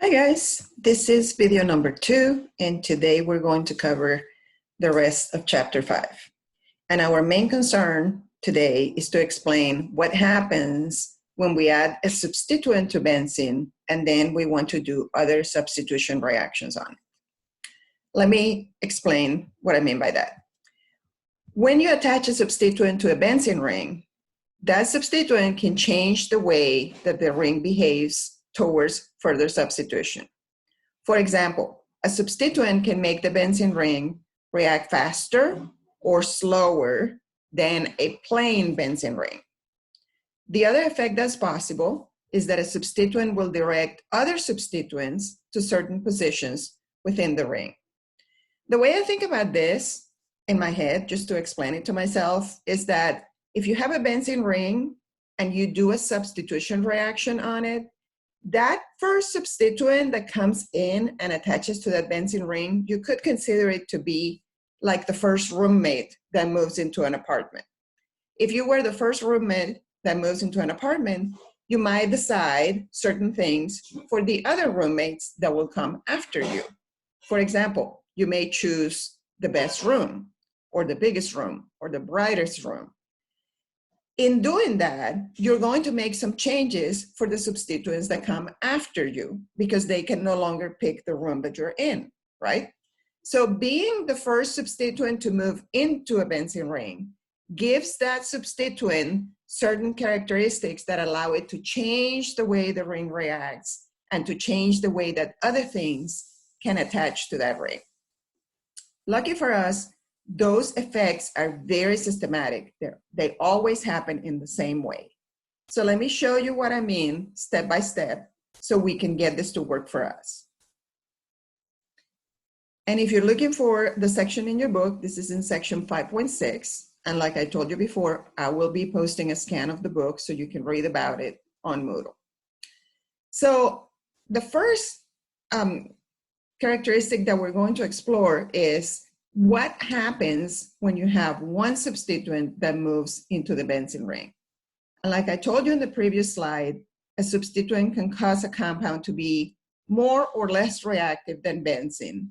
Hi guys, this is video number 2, and today we're going to cover the rest of chapter 5. And our main concern today is to explain what happens when we add a substituent to benzene and then we want to do other substitution reactions on it. Let me explain what I mean by that. When you attach a substituent to a benzene ring, that substituent can change the way that the ring behaves towards further substitution. For example, a substituent can make the benzene ring react faster or slower than a plain benzene ring. The other effect that's possible is that a substituent will direct other substituents to certain positions within the ring. The way I think about this in my head, just to explain it to myself, is that if you have a benzene ring and you do a substitution reaction on it, that first substituent that comes in and attaches to that benzene ring, you could consider it to be like the first roommate that moves into an apartment. If you were the first roommate that moves into an apartment, you might decide certain things for the other roommates that will come after you. For example, you may choose the best room, or the biggest room, or the brightest room. In doing that, you're going to make some changes for the substituents that come after you because they can no longer pick the room that you're in, right? So being the first substituent to move into a benzene ring gives that substituent certain characteristics that allow it to change the way the ring reacts and to change the way that other things can attach to that ring. Lucky for us, those effects are very systematic. They always happen in the same way. So let me show you what I mean step by step so we can get this to work for us. And if you're looking for the section in your book, this is in section 5.6. And like I told you before, I will be posting a scan of the book so you can read about it on Moodle. So the first characteristic that we're going to explore is what happens when you have one substituent that moves into the benzene ring. And like I told you in the previous slide, a substituent can cause a compound to be more or less reactive than benzene,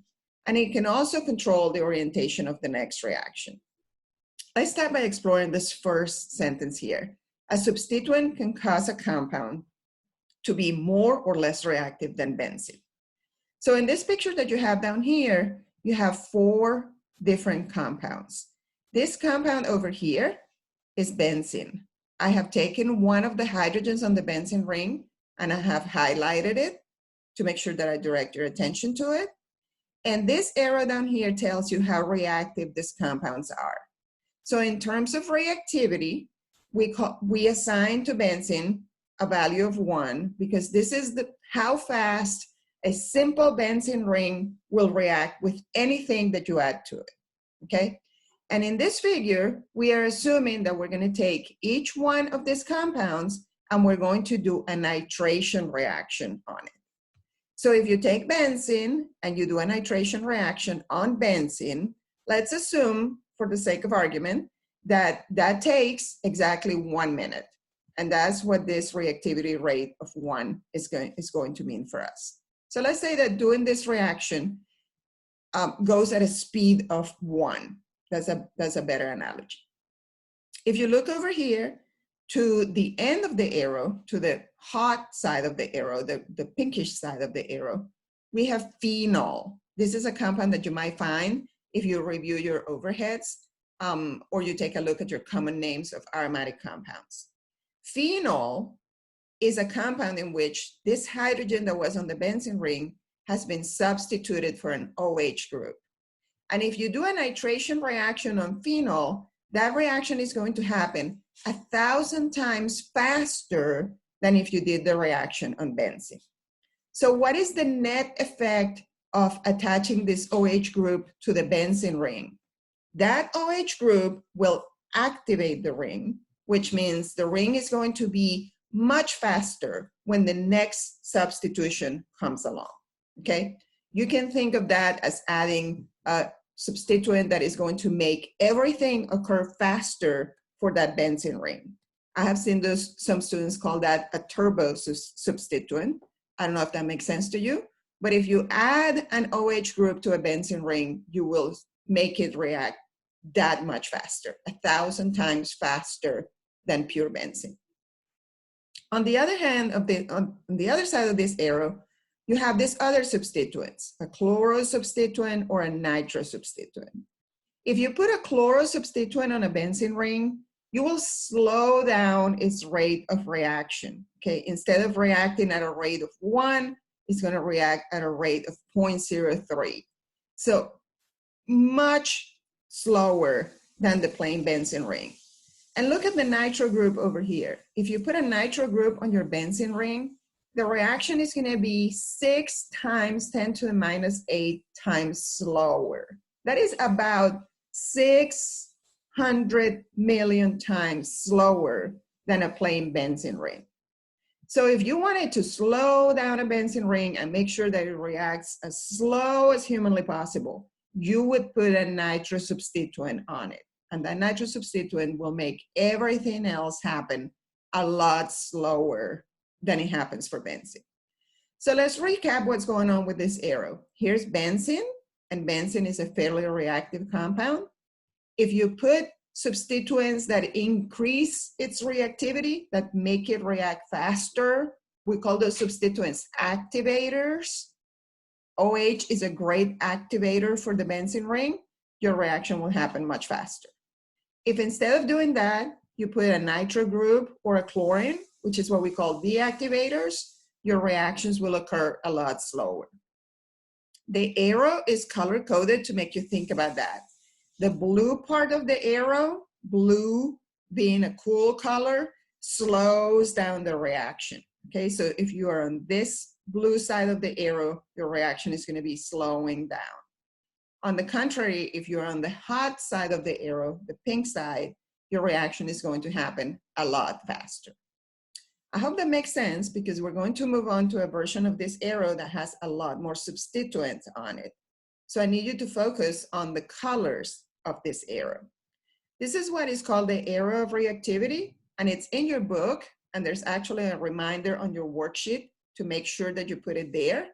and it can also control the orientation of the next reaction. Let's start by exploring this first sentence here. A substituent can cause a compound to be more or less reactive than benzene. So in this picture that you have down here, you have 4 different compounds. This compound over here is benzene. I have taken one of the hydrogens on the benzene ring and I have highlighted it to make sure that I direct your attention to it. And this arrow down here tells you how reactive these compounds are. So in terms of reactivity, we assign to benzene a value of 1 because this is how fast a simple benzene ring will react with anything that you add to it, okay? And in this figure, we are assuming that we're going to take each one of these compounds and we're going to do a nitration reaction on it. So if you take benzene and you do a nitration reaction on benzene, let's assume, for the sake of argument, that that takes exactly 1 minute. And that's what this reactivity rate of 1 is going to mean for us. So let's say that doing this reaction goes at a speed of 1. That's a better analogy. If you look over here to the end of the arrow, to the hot side of the arrow, the pinkish side of the arrow, we have phenol. This is a compound that you might find if you review your overheads or you take a look at your common names of aromatic compounds. Phenol is a compound in which this hydrogen that was on the benzene ring has been substituted for an OH group. And if you do a nitration reaction on phenol, that reaction is going to happen 1,000 times faster than if you did the reaction on benzene. So what is the net effect of attaching this OH group to the benzene ring? That OH group will activate the ring, which means the ring is going to be much faster when the next substitution comes along, okay? You can think of that as adding a substituent that is going to make everything occur faster for that benzene ring. I have seen some students call that a turbo substituent. I don't know if that makes sense to you, but if you add an OH group to a benzene ring, you will make it react that much faster, 1,000 times faster than pure benzene. On the other hand, on the other side of this arrow, you have these other substituents, a chloro substituent or a nitro substituent. If you put a chloro substituent on a benzene ring, you will slow down its rate of reaction, okay? Instead of reacting at a rate of 1, it's gonna react at a rate of 0.03. So much slower than the plain benzene ring. And look at the nitro group over here. If you put a nitro group on your benzene ring, the reaction is gonna be 6 times 10 to the minus 8 times slower. That is about 600 million times slower than a plain benzene ring. So if you wanted to slow down a benzene ring and make sure that it reacts as slow as humanly possible, you would put a nitro substituent on it. And that nitro substituent will make everything else happen a lot slower than it happens for benzene. So let's recap what's going on with this arrow. Here's benzene, and benzene is a fairly reactive compound. If you put substituents that increase its reactivity, that make it react faster, we call those substituents activators. OH is a great activator for the benzene ring. Your reaction will happen much faster. If instead of doing that, you put a nitro group or a chlorine, which is what we call deactivators, your reactions will occur a lot slower. The arrow is color-coded to make you think about that. The blue part of the arrow, blue being a cool color, slows down the reaction. Okay, so if you are on this blue side of the arrow, your reaction is going to be slowing down. On the contrary, if you're on the hot side of the arrow, the pink side, your reaction is going to happen a lot faster. I hope that makes sense because we're going to move on to a version of this arrow that has a lot more substituents on it. So I need you to focus on the colors of this arrow. This is what is called the arrow of reactivity, and it's in your book, and there's actually a reminder on your worksheet to make sure that you put it there.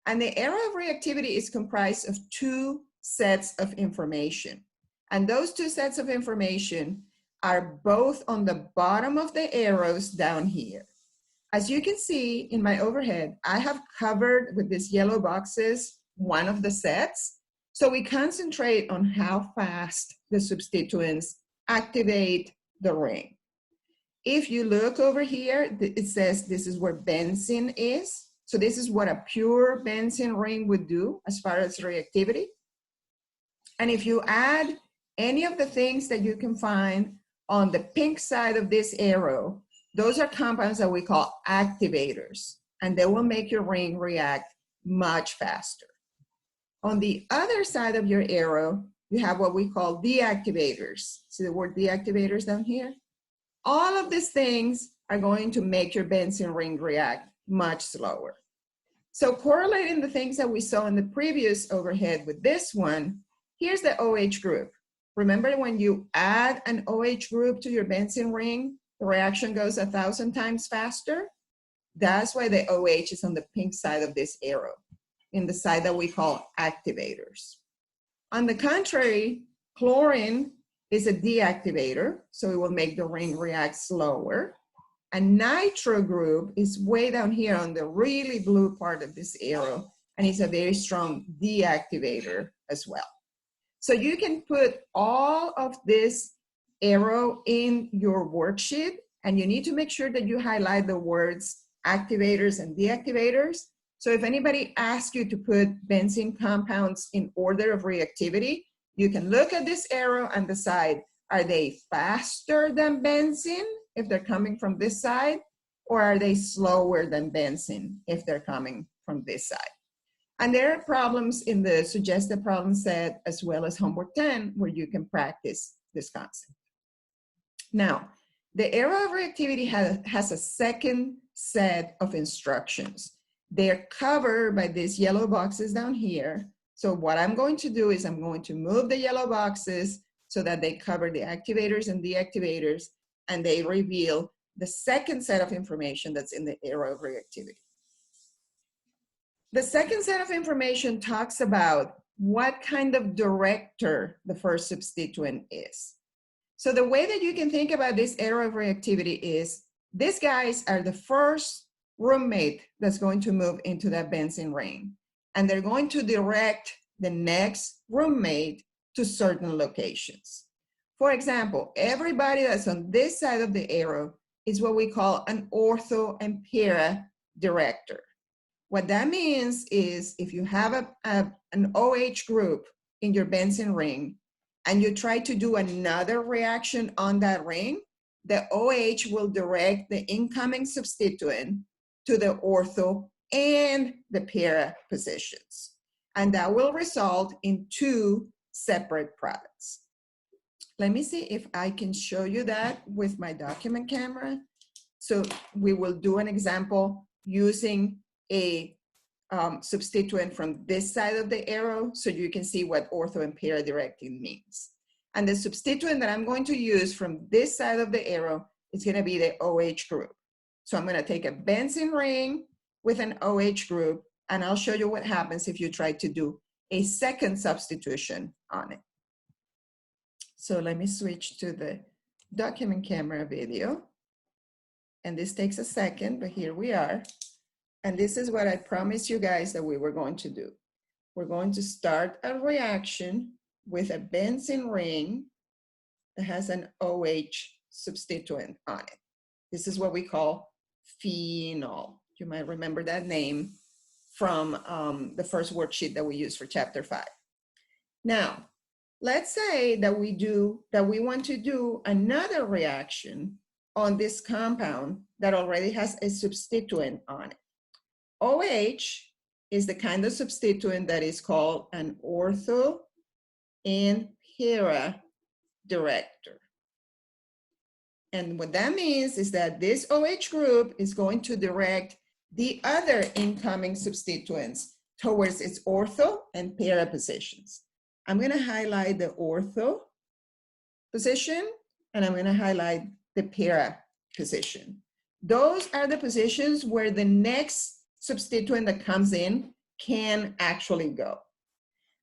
And the arrow of reactivity is comprised of 2 sets of information. And those 2 sets of information are both on the bottom of the arrows down here. As you can see in my overhead, I have covered with these yellow boxes one of the sets. So we concentrate on how fast the substituents activate the ring. If you look over here, it says this is where benzene is. So this is what a pure benzene ring would do as far as reactivity. And if you add any of the things that you can find on the pink side of this arrow, those are compounds that we call activators, and they will make your ring react much faster. On the other side of your arrow, you have what we call deactivators. See the word deactivators down here? All of these things are going to make your benzene ring react much slower. So correlating the things that we saw in the previous overhead with this one, here's the OH group. Remember when you add an OH group to your benzene ring, the reaction goes 1,000 times faster? That's why the OH is on the pink side of this arrow, in the side that we call activators. On the contrary, chlorine is a deactivator, so it will make the ring react slower. A nitro group is way down here on the really blue part of this arrow, and it's a very strong deactivator as well. So you can put all of this arrow in your worksheet, and you need to make sure that you highlight the words activators and deactivators. So if anybody asks you to put benzene compounds in order of reactivity, you can look at this arrow and decide, are they faster than benzene if they're coming from this side, or are they slower than benzene if they're coming from this side? And there are problems in the suggested problem set as well as homework 10 where you can practice this concept. Now, the arrow of reactivity has a second set of instructions. They're covered by these yellow boxes down here. So what I'm going to do is I'm going to move the yellow boxes so that they cover the activators and deactivators, and they reveal the second set of information that's in the arrow of reactivity. The second set of information talks about what kind of director the first substituent is. So the way that you can think about this arrow of reactivity is these guys are the first roommate that's going to move into that benzene ring. And they're going to direct the next roommate to certain locations. For example, everybody that's on this side of the arrow is what we call an ortho and para director. What that means is if you have an OH group in your benzene ring and you try to do another reaction on that ring, the OH will direct the incoming substituent to the ortho and the para positions. And that will result in two separate products. Let me see if I can show you that with my document camera. So we will do an example using a substituent from this side of the arrow so you can see what ortho and para directing means. And the substituent that I'm going to use from this side of the arrow is going to be the OH group. So I'm going to take a benzene ring with an OH group, and I'll show you what happens if you try to do a second substitution on it. So let me switch to the document camera video. And this takes a second, but here we are. And this is what I promised you guys that we were going to do. We're going to start a reaction with a benzene ring that has an OH substituent on it. This is what we call phenol. You might remember that name from the first worksheet that we used for chapter 5. Now, let's say that we want to do another reaction on this compound that already has a substituent on it. OH is the kind of substituent that is called an ortho and para director. And what that means is that this OH group is going to direct the other incoming substituents towards its ortho and para positions. I'm going to highlight the ortho position, and I'm going to highlight the para position. Those are the positions where the next substituent that comes in can actually go.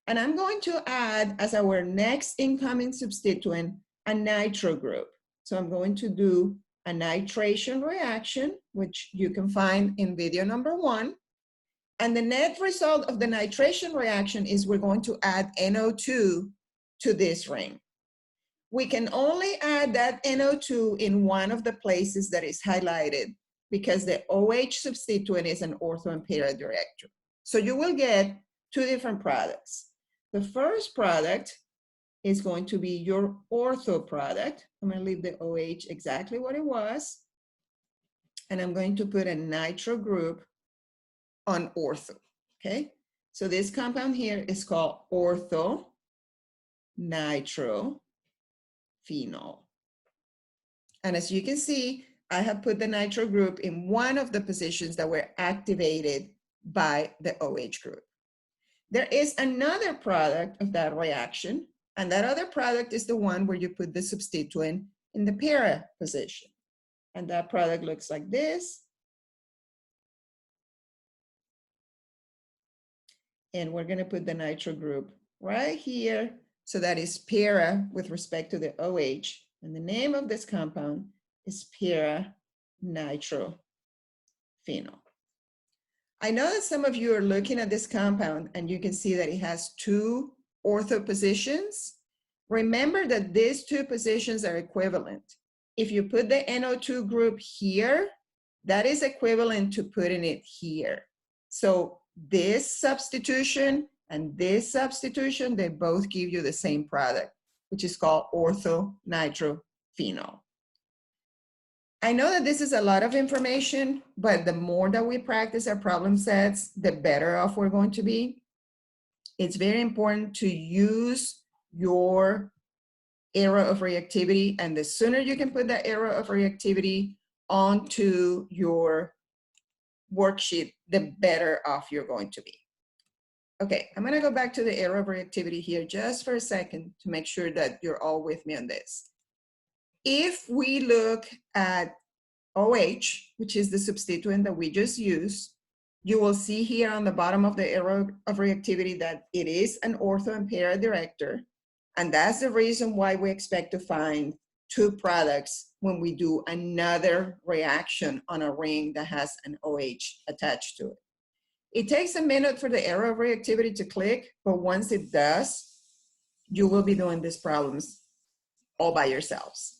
And I'm going to add as our next incoming substituent a nitro group. So I'm going to do a nitration reaction, which you can find in video number 1. And the net result of the nitration reaction is we're going to add NO2 to this ring. We can only add that NO2 in one of the places that is highlighted because the OH substituent is an ortho and para director. So you will get two different products. The first product is going to be your ortho product. I'm going to leave the OH exactly what it was. And I'm going to put a nitro group on ortho, okay? So this compound here is called ortho nitro phenol. And as you can see, I have put the nitro group in one of the positions that were activated by the OH group. There is another product of that reaction, and that other product is the one where you put the substituent in the para position. And that product looks like this. And we're going to put the nitro group right here. So that is para with respect to the OH. And the name of this compound is para nitro phenol. I know that some of you are looking at this compound and you can see that it has two ortho positions. Remember that these two positions are equivalent. If you put the NO2 group here, that is equivalent to putting it here. So this substitution and this substitution, they both give you the same product, which is called ortho nitro phenol. I know that this is a lot of information, but the more that we practice our problem sets, the better off we're going to be. It's very important to use your arrow of reactivity, and the sooner you can put that arrow of reactivity onto your worksheet, the better off you're going to be. Okay, I'm gonna go back to the arrow of reactivity here just for a second to make sure that you're all with me on this. If we look at OH, which is the substituent that we just used, You will see here on the bottom of the arrow of reactivity that it is an ortho and para director. And that's the reason why we expect to find two products when we do another reaction on a ring that has an OH attached to it. It takes a minute for the arrow of reactivity to click, but once it does, you will be doing these problems all by yourselves.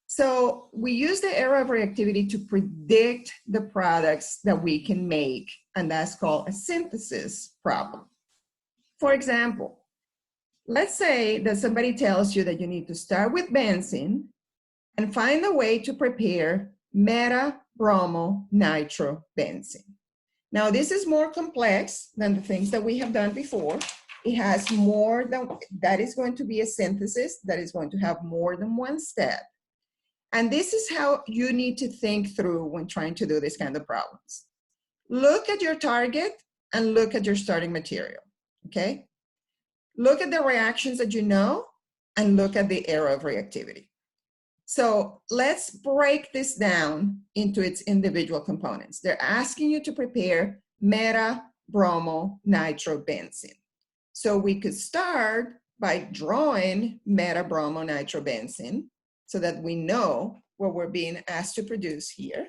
So we use the arrow of reactivity to predict the products that we can make, and that's called a synthesis problem. For example, let's say that somebody tells you that you need to start with benzene and find a way to prepare meta-bromo-nitrobenzene. Now, this is more complex than the things that we have done before. It has more than, that is going to be a synthesis that is going to have more than one step. And this is how you need to think through when trying to do this kind of problems. Look at your target and look at your starting material, okay? Look at the reactions that you know and look at the arrow of reactivity. So let's break this down into its individual components. They're asking you to prepare meta-bromo-nitrobenzene. So we could start by drawing meta-bromo-nitrobenzene so that we know what we're being asked to produce here.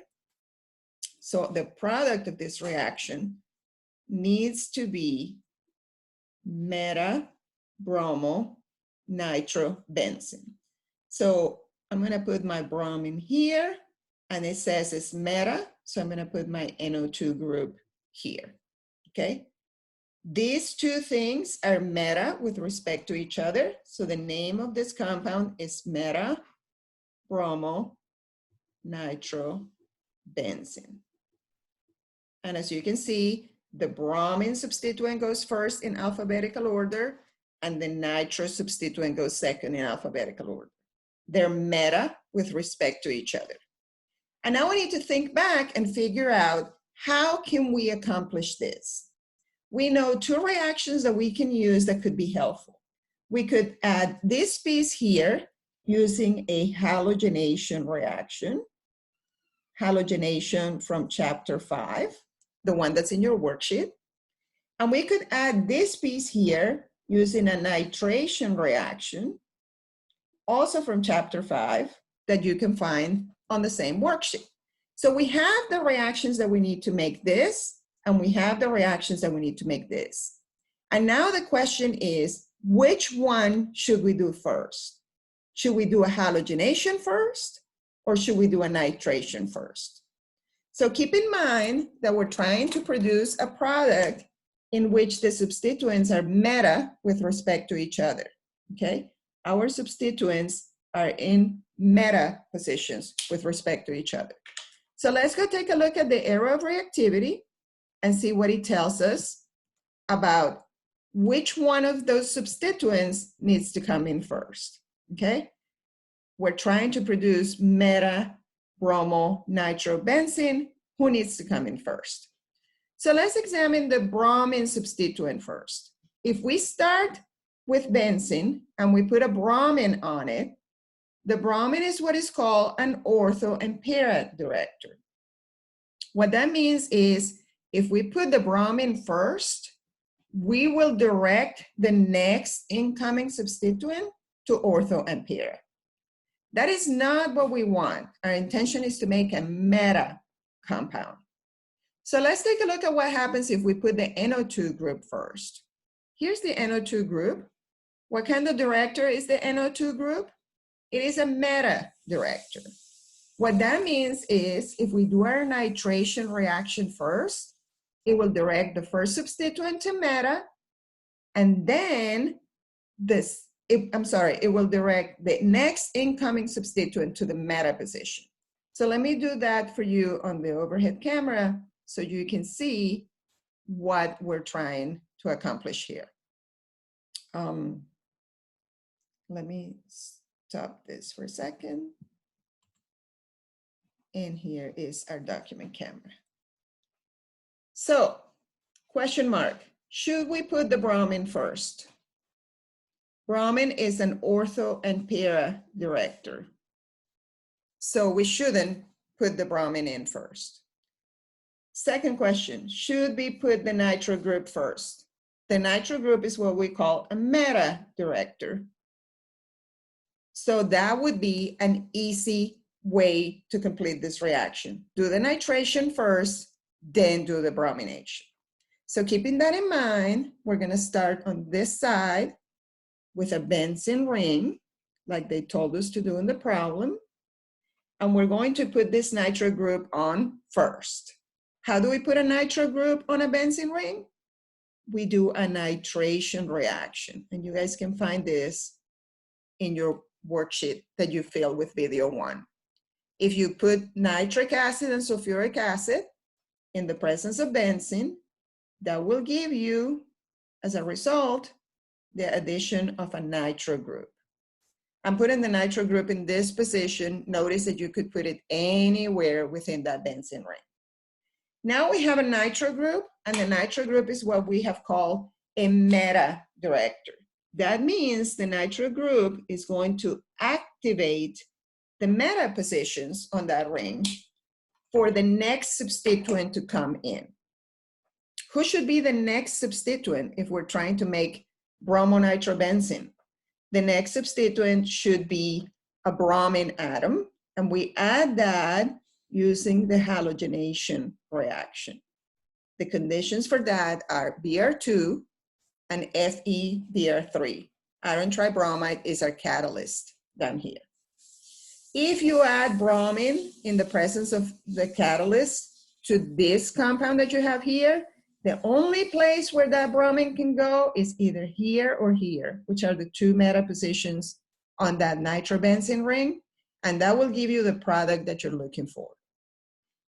So the product of this reaction needs to be meta-bromo-nitrobenzene. So I'm going to put my bromine here, and it says it's meta, so I'm going to put my NO2 group here, okay? These two things are meta with respect to each other, so the name of this compound is meta-bromo-nitrobenzene. And as you can see, the bromine substituent goes first in alphabetical order, and the nitro substituent goes second in alphabetical order. They're meta with respect to each other. And now we need to think back and figure out how can we accomplish this? We know two reactions that we can use that could be helpful. We could add this piece here using a halogenation reaction. Halogenation from chapter 5, the one that's in your worksheet. And we could add this piece here using a nitration reaction, also from chapter 5, that you can find on the same worksheet. So we have the reactions that we need to make this, and we have the reactions that we need to make this. And now the question is, which one should we do first? Should we do a halogenation first, or should we do a nitration first? So keep in mind that we're trying to produce a product in which the substituents are meta with respect to each other, okay? Our substituents are in meta positions with respect to each other. So let's go take a look at the arrow of reactivity and see what it tells us about which one of those substituents needs to come in first, okay? We're trying to produce meta-bromo-nitrobenzene. Who needs to come in first? So let's examine the bromine substituent first. If we start with benzene and we put a bromine on it, the bromine is what is called an ortho and para director. What that means is if we put the bromine first, we will direct the next incoming substituent to ortho and para. That is not what we want. Our intention is to make a meta compound. So let's take a look at what happens if we put the NO2 group first. Here's the NO2 group. What kind of director is the NO2 group? It is a meta director. What that means is if we do our nitration reaction first, it will direct the first substituent to meta, and then it will direct the next incoming substituent to the meta position. So let me do that for you on the overhead camera so you can see what we're trying to accomplish here. Let me stop this for a second. And here is our document camera. So, question mark, should we put the bromine first? Bromine is an ortho and para director. So we shouldn't put the bromine in first. Second question, should we put the nitro group first? The nitro group is what we call a meta director. So that would be an easy way to complete this reaction. Do the nitration first, then do the bromination. So keeping that in mind, we're going to start on this side with a benzene ring, like they told us to do in the problem. And we're going to put this nitro group on first. How do we put a nitro group on a benzene ring? We do a nitration reaction. And you guys can find this in your worksheet that you filled with video 1. If you put nitric acid and sulfuric acid in the presence of benzene, that will give you, as a result, the addition of a nitro group. I'm putting the nitro group in this position. Notice that you could put it anywhere within that benzene ring. Now we have a nitro group, and the nitro group is what we have called a meta director. That means the nitro group is going to activate the meta positions on that ring for the next substituent to come in. Who should be the next substituent if we're trying to make bromonitrobenzene? The next substituent should be a bromine atom, and we add that using the halogenation reaction. The conditions for that are Br2 and FeBr3. Iron tribromide is our catalyst down here. If you add bromine in the presence of the catalyst to this compound that you have here, the only place where that bromine can go is either here or here, which are the two meta positions on that nitrobenzene ring, and that will give you the product that you're looking for.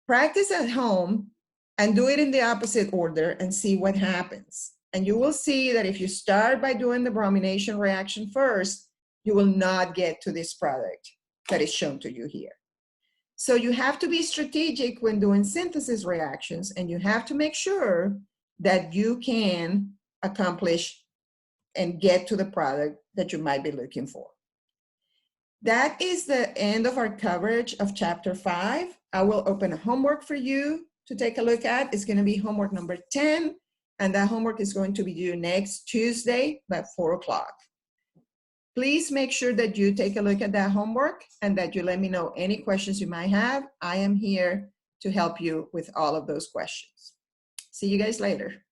Practice at home and do it in the opposite order and see what happens. And you will see that if you start by doing the bromination reaction first, you will not get to this product that is shown to you here. So you have to be strategic when doing synthesis reactions, and you have to make sure that you can accomplish and get to the product that you might be looking for. That is the end of our coverage of chapter 5. I will open a homework for you to take a look at. It's going to be homework number 10, and that homework is going to be due next Tuesday by 4 o'clock. Please make sure that you take a look at that homework and that you let me know any questions you might have. I am here to help you with all of those questions. See you guys later.